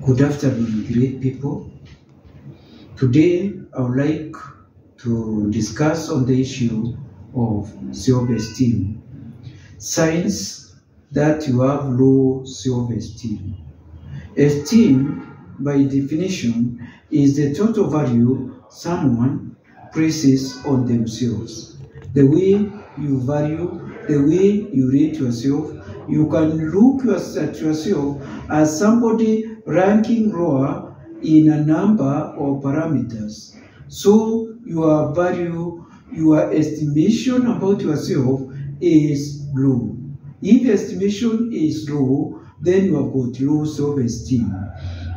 Good afternoon, great people. Today, I would like to discuss on the issue of self-esteem. Signs that you have low self-esteem. Esteem, by definition, is the total value someone places on themselves. The way you value, the way you rate yourself. You can look at yourself as somebody ranking lower in a number of parameters. So your value, your estimation about yourself is low. If estimation is low, then you have got low self-esteem.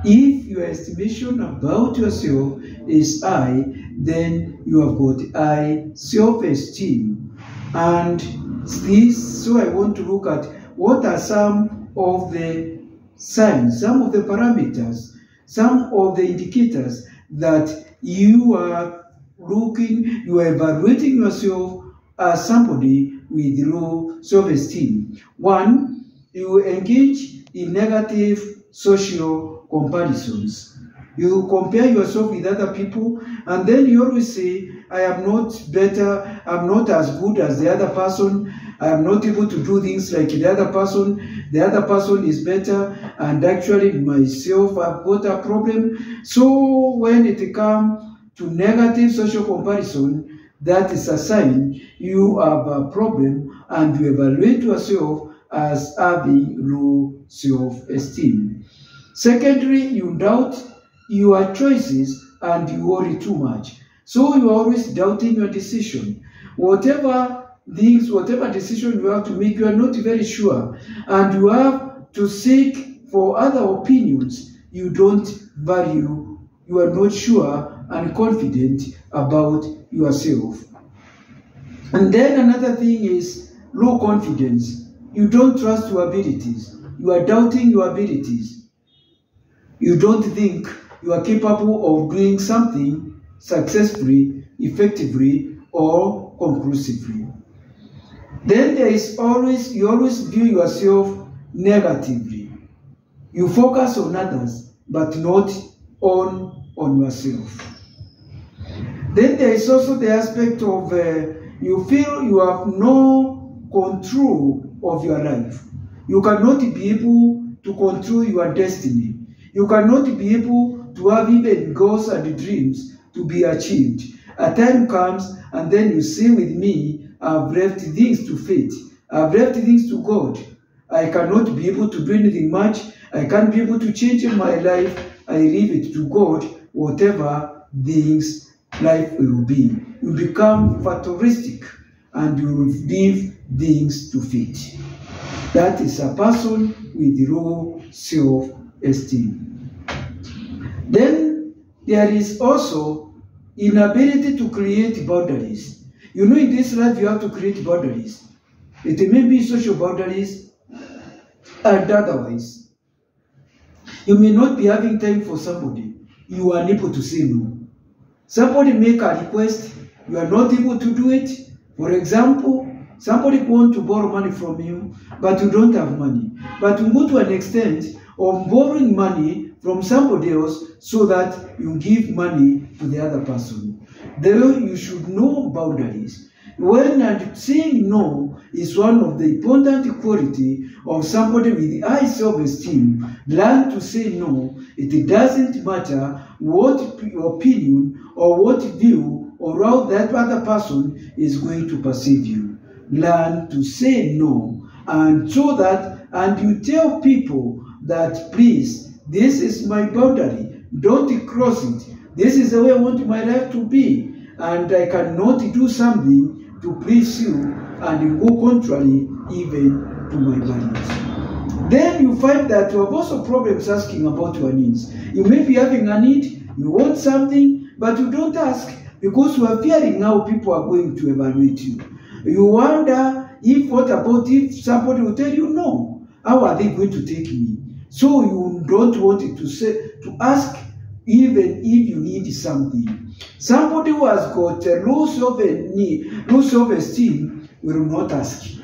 If your estimation about yourself is high, then you have got high self-esteem. And this, so I want to look at what are some of the signs, some of the parameters, some of the indicators that you are looking, you are evaluating yourself as somebody with low self-esteem. One, you engage in negative social comparisons. You compare yourself with other people, and then you always say, I am not better, I'm not as good as the other person, I am not able to do things like the other person is better, and actually myself, I've got a problem. So when it comes to negative social comparison, that is a sign you have a problem, and you evaluate yourself as having low self-esteem. Secondly, you doubt your choices and you worry too much. So you are always doubting your decision. Whatever decision you have to make, you are not very sure. And you have to seek for other opinions you don't value. You are not sure and confident about yourself. And then another thing is low confidence. You don't trust your abilities. You are doubting your abilities. You don't think you are capable of doing something successfully, effectively, or conclusively. Then there is always, you always view yourself negatively. You focus on others, but not on yourself. Then there is also the aspect of you feel you have no control of your life. You cannot be able to control your destiny. You cannot be able to have even goals and dreams to be achieved. A time comes and then you say with me, I've left things to fate. I've left things to God. I cannot be able to do anything much. I can't be able to change my life. I leave it to God, whatever things life will be. You become fatalistic and you leave things to fate. That is a person with low self-esteem. Then there is also inability to create boundaries. You know, in this life you have to create boundaries. It may be social boundaries and otherwise. You may not be having time for somebody. You are unable to say no. Somebody make a request, you are not able to do it. For example, somebody wants to borrow money from you, but you don't have money. But you go to an extent of borrowing money from somebody else so that you give money to the other person. There you should know boundaries. When saying no is one of the important quality of somebody with high self-esteem. Learn to say no. It doesn't matter what opinion or what view or how that other person is going to perceive you. Learn to say no, and so that, and you tell people that, please, this is my boundary. Don't cross it. This is the way I want my life to be, and I cannot do something to please you and go contrary even to my values. Then you find that you have also problems asking about your needs. You may be having a need, you want something, but you don't ask because you are fearing how people are going to evaluate you. You wonder what about if somebody will tell you no? How are they going to take me? So you don't want it to ask even if you need something. Somebody who has got a low self-esteem will not ask.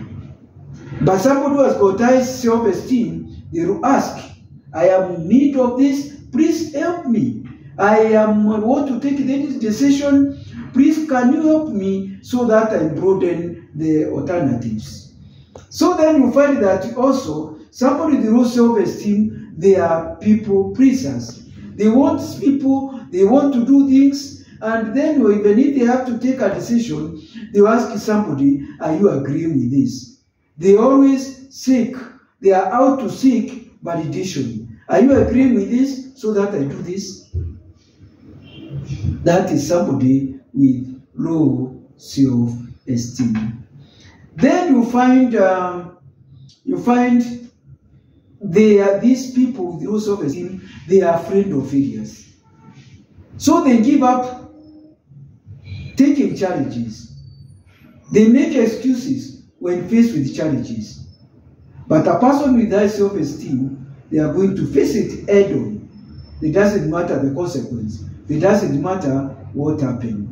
But somebody who has got high self-esteem, they will ask. I am in need of this. Please help me. I want to take this decision. Please, can you help me so that I broaden the alternatives? So then you find that also somebody with low self-esteem, they are people pleasers. They want people, they want to do things, and then even if they have to take a decision, they will ask somebody, are you agreeing with this? They always seek, they are out to seek validation. Are you agreeing with this so that I do this? That is somebody with low self-esteem. Then you find they are these people with low self-esteem, they are afraid of failures. So they give up taking challenges. They make excuses when faced with challenges. But a person with high self-esteem, they are going to face it head on. It doesn't matter the consequence. It doesn't matter what happened.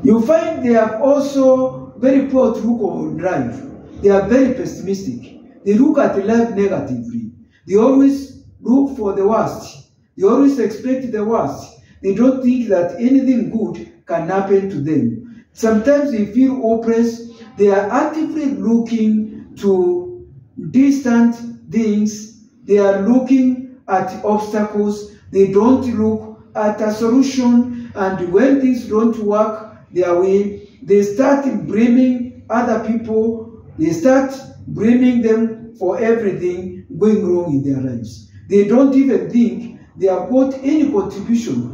You find they are also very poor outlook on life. They are very pessimistic. They look at life negatively. They always look for the worst. They always expect the worst. They don't think that anything good can happen to them. Sometimes they feel oppressed. They are actively looking to distant things. They are looking at obstacles. They don't look at a solution. And when things don't work their way, they start blaming other people. They start blaming them for everything going wrong in their lives. They don't even think they have got any contribution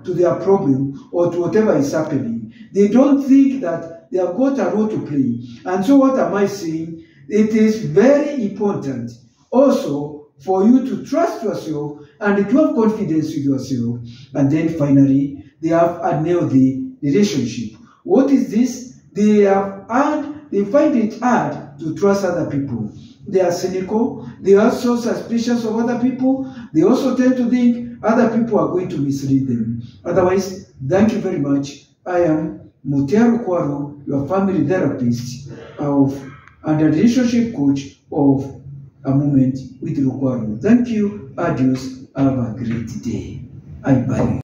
to their problem or to whatever is happening. They don't think that they have got a role to play. And so what am I saying? It is very important also for you to trust yourself and to have confidence with yourself. And then finally, they have a healthy relationship. What is this? They find it hard to trust other people. They are cynical. They are also suspicious of other people. They also tend to think other people are going to mislead them. Otherwise, thank you very much. I am Mutia Lukwago, your family therapist and a relationship coach of A Moment with Lukwago. Thank you. Adios. Have a great day. I bye.